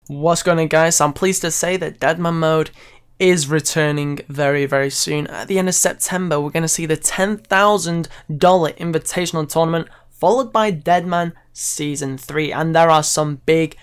What's going on, guys? I'm pleased to say that Deadman mode is returning very soon. At the end of September, we're going to see the $10,000 invitational tournament followed by Deadman Season 3, and there are some big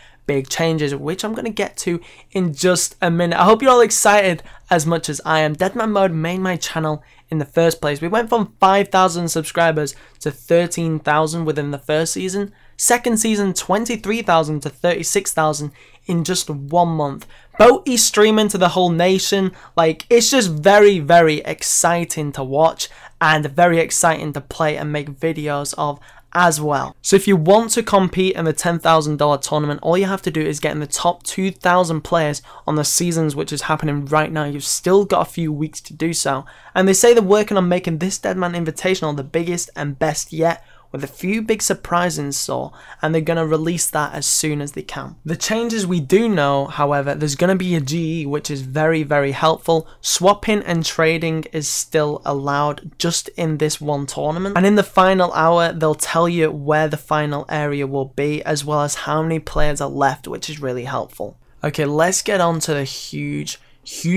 changes which I'm going to get to in just a minute. I hope you're all excited as much as I am. Deadman mode made my channel in the first place. We went from 5,000 subscribers to 13,000 within the first season. Second season, 23,000 to 36,000 in just 1 month. Boaty streaming to the whole nation. Like, it's just very exciting to watch and very exciting to play and make videos of as well. So if you want to compete in the $10,000 tournament, all you have to do is get in the top 2,000 players on the seasons, which is happening right now. You've still got a few weeks to do so. And they say they're working on making this Deadman Invitational the biggest and best yet, with a few big surprises in store, and they're going to release that as soon as they can. The changes we do know, however, there's going to be a GE, which is very helpful. Swapping and trading is still allowed just in this one tournament, and in the final hour they'll tell you where the final area will be, as well as how many players are left, which is really helpful. Okay, let's get on to the huge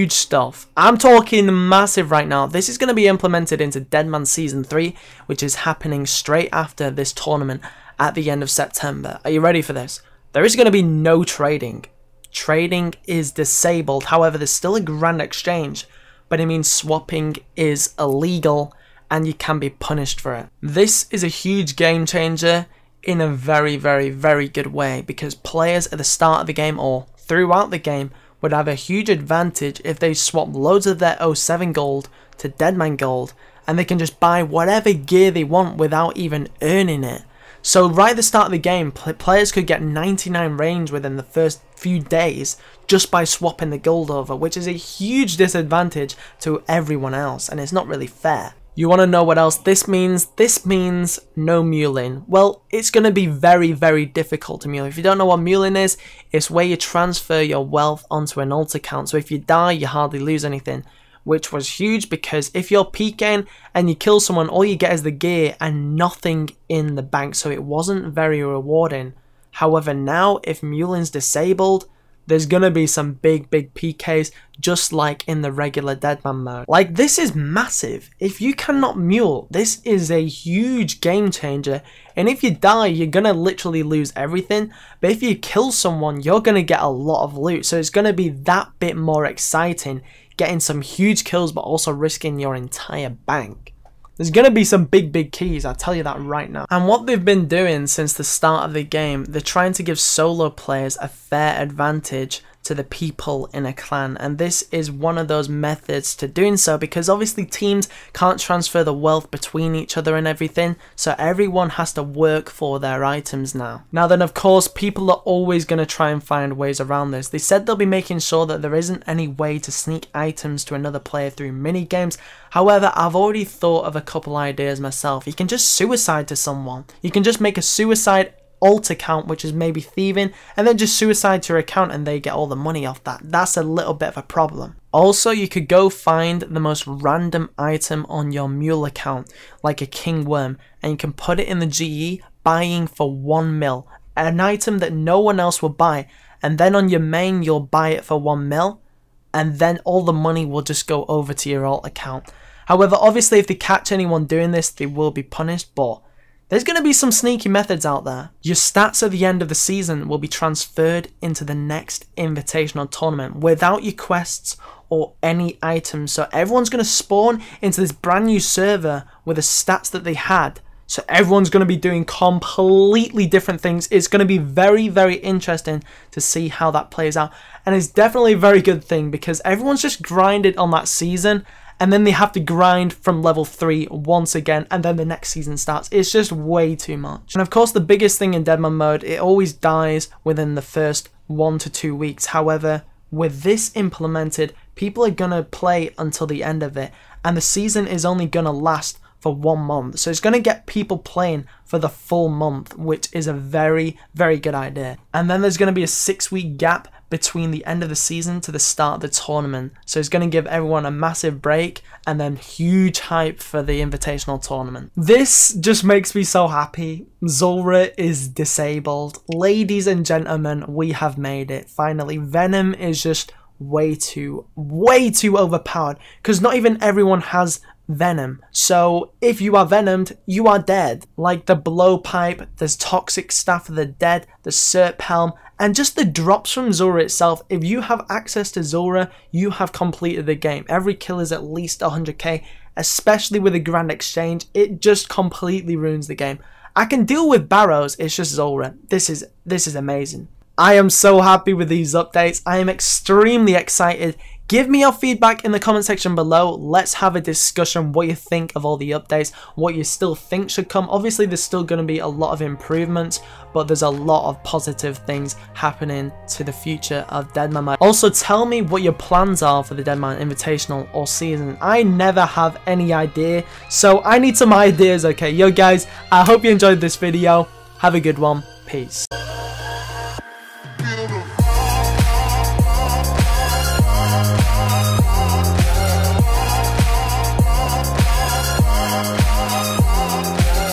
stuff. I'm talking massive right now. This is going to be implemented into Deadman Season 3, which is happening straight after this tournament at the end of September. Are you ready for this? There is going to be no trading. Trading is disabled. However, there's still a grand exchange, but it means swapping is illegal and you can be punished for it. This is a huge game changer in a very good way, because players at the start of the game or throughout the game would have a huge advantage if they swap loads of their 07 gold to Deadman gold, and they can just buy whatever gear they want without even earning it. So right at the start of the game, players could get 99 range within the first few days just by swapping the gold over, which is a huge disadvantage to everyone else, and it's not really fair. You want to know what else this means? This means no muling. Well, it's going to be very difficult to mule. If you don't know what muling is, it's where you transfer your wealth onto an alt account. So if you die, you hardly lose anything, which was huge, because if you're PKing and you kill someone, all you get is the gear and nothing in the bank. So it wasn't very rewarding. However, now if muling's disabled, there's gonna be some big PKs, just like in the regular Deadman mode. Like, this is massive. If you cannot mule, this is a huge game changer. And if you die, you're gonna literally lose everything. But if you kill someone, you're gonna get a lot of loot. So it's gonna be that bit more exciting, getting some huge kills, but also risking your entire bank. There's going to be some big keys, I'll tell you that right now. And what they've been doing since the start of the game, they're trying to give solo players a fair advantage to the people in a clan, and this is one of those methods to doing so, because obviously teams can't transfer the wealth between each other and everything, so everyone has to work for their items now. Now then, of course, people are always going to try and find ways around this. They said they'll be making sure that there isn't any way to sneak items to another player through mini games. However, I've already thought of a couple ideas myself. You can just suicide to someone. You can just make a suicide alt account, which is maybe thieving, and then just suicide to your account and they get all the money off that. That's a little bit of a problem. Also, you could go find the most random item on your mule account, like a king worm, and you can put it in the GE, buying for 1 mil, an item that no one else will buy, and then on your main you'll buy it for 1 mil, and then all the money will just go over to your alt account. However, obviously if they catch anyone doing this, they will be punished, but there's going to be some sneaky methods out there. Your stats at the end of the season will be transferred into the next invitational tournament without your quests or any items. So everyone's going to spawn into this brand new server with the stats that they had. So everyone's going to be doing completely different things. It's going to be very interesting to see how that plays out. And it's definitely a very good thing, because everyone's just grinded on that season, and then they have to grind from level 3 once again, and then the next season starts. It's just way too much. And of course, the biggest thing in Deadman mode, it always dies within the first 1 to 2 weeks. However, with this implemented, people are gonna play until the end of it, and the season is only gonna last for 1 month. So it's going to get people playing for the full month, which is a very good idea. And then there's going to be a 6-week gap between the end of the season to the start of the tournament. So it's going to give everyone a massive break and then huge hype for the Invitational Tournament. This just makes me so happy. Zulrah is disabled. Ladies and gentlemen, we have made it. Finally, Venom is just way too overpowered because not even everyone has Venom. So if you are venomed, you are dead. Like the blowpipe, there's toxic staff of the dead, the Serp Helm, and just the drops from Zulrah itself. If you have access to Zulrah, you have completed the game. Every kill is at least 100k, especially with a Grand Exchange. It just completely ruins the game. I can deal with Barrows, it's just Zulrah. This is amazing. I am so happy with these updates. I am extremely excited. Give me your feedback in the comment section below. Let's have a discussion what you think of all the updates, what you still think should come. Obviously, there's still going to be a lot of improvements, but there's a lot of positive things happening to the future of Deadman. Also, tell me what your plans are for the Deadman Invitational or season. I never have any idea, so I need some ideas, okay? Yo guys, I hope you enjoyed this video. Have a good one. Peace.